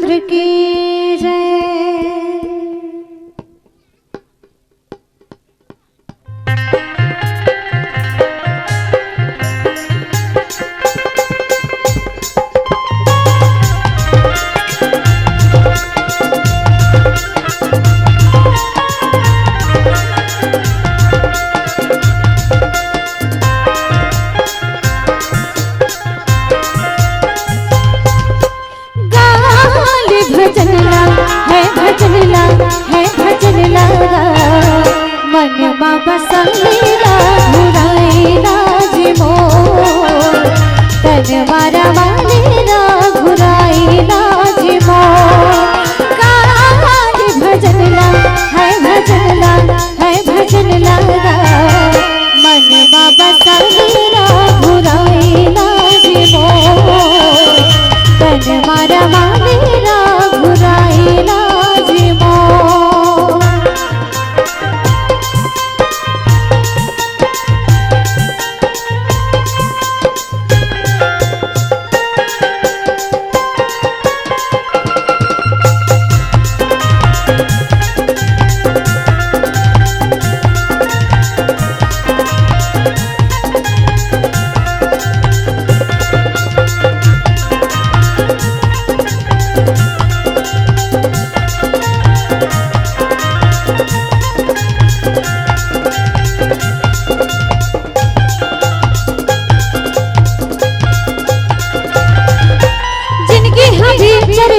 रामचंद्र की जय। मनमा बसंगीरा घुराईला जी मोर, तन मारा मालेरा घुराईला जी मोर। काली भजनला है भजनला है भजनला, मनमा बसंगीरा घुराईला जी मोर, तन मारा मालेरा घुराईला जी मोर।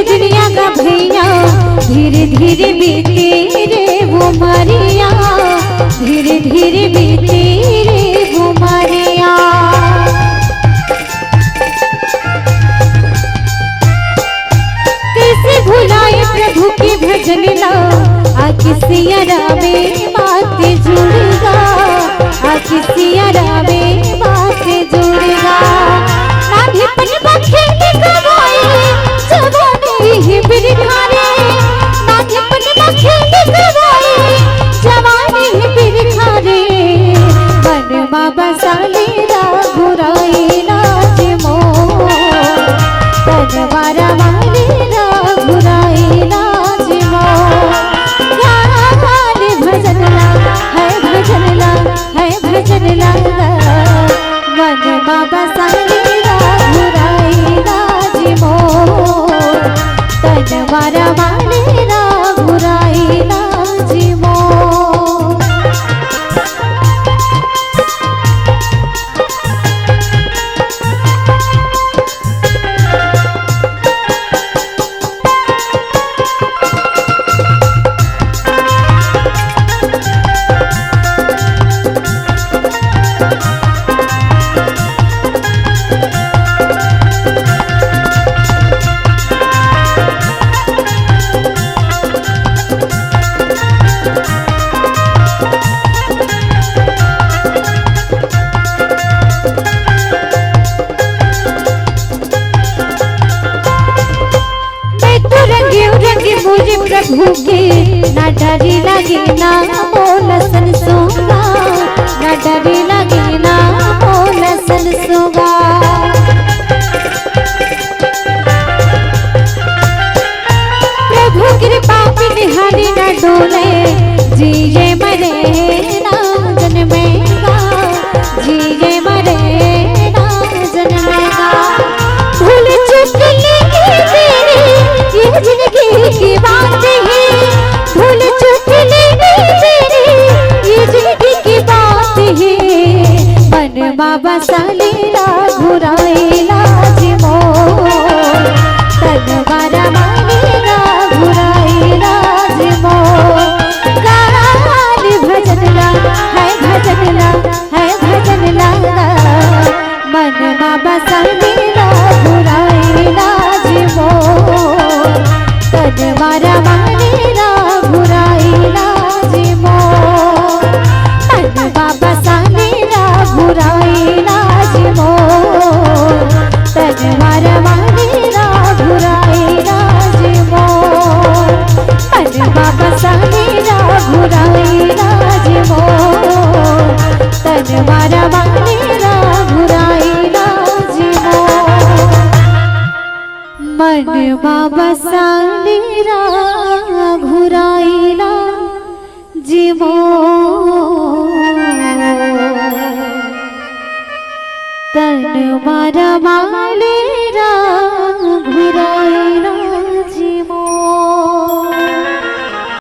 दुनिया का भैया धीरे धीरे बीते रे वो मारिया, धीरे धीरे बीते रे वो मारिया। कैसे भुलाए प्रभु की भजनला, किसिया रामे बात जुड़ेगा, किसिया रामे बात जुड़ेगा। ना धिपन बखेले गवाए जवानी बिरखारे, ना धिपन बखेले गवाए जवानी बिरखारे। मनमा बसालेरा घुराईला जी मोर, तन मारा मालेरा घुराईला जी मोर। काली भजनला है भजनला है भजनला, मनमा बसालेरा घुराईला जी मोर, तन मारा मालेरा घुराईला जी मोर। मुझे प्रभु के ना डरी लगे ना बोल सन सोगा, ना डरी लगे ना बोल सन सोगा। प्रभु कृपा बिनहारी ना डोले, जिये मरे ना जन्मेगा, जिये मरे ना जन्मेगा। भूल चूक लेके तेरी ये जिंदगी की बात है, भूल चूक लेके तेरी ये जिंदगी की बात है। मनमा बसालेरा घुराईला जी मोर, तन मारा मालेरा घुराईला जी मोर। काली भजनला है भजनला है भजनला, मनमा बसालेरा घुराईला जी मोर, तन मारा मालेरा घुराईला जी मोर। मनमा बसालेरा घुराईला जी मोर, तन मारा मालेरा घुराईला जी मोर। मनमा बसालेरा घुराईला जी मोर, तन मारा मालेरा घुराईला जी मोर। मन बसालेरा घुराइला जीवो तन मारा माले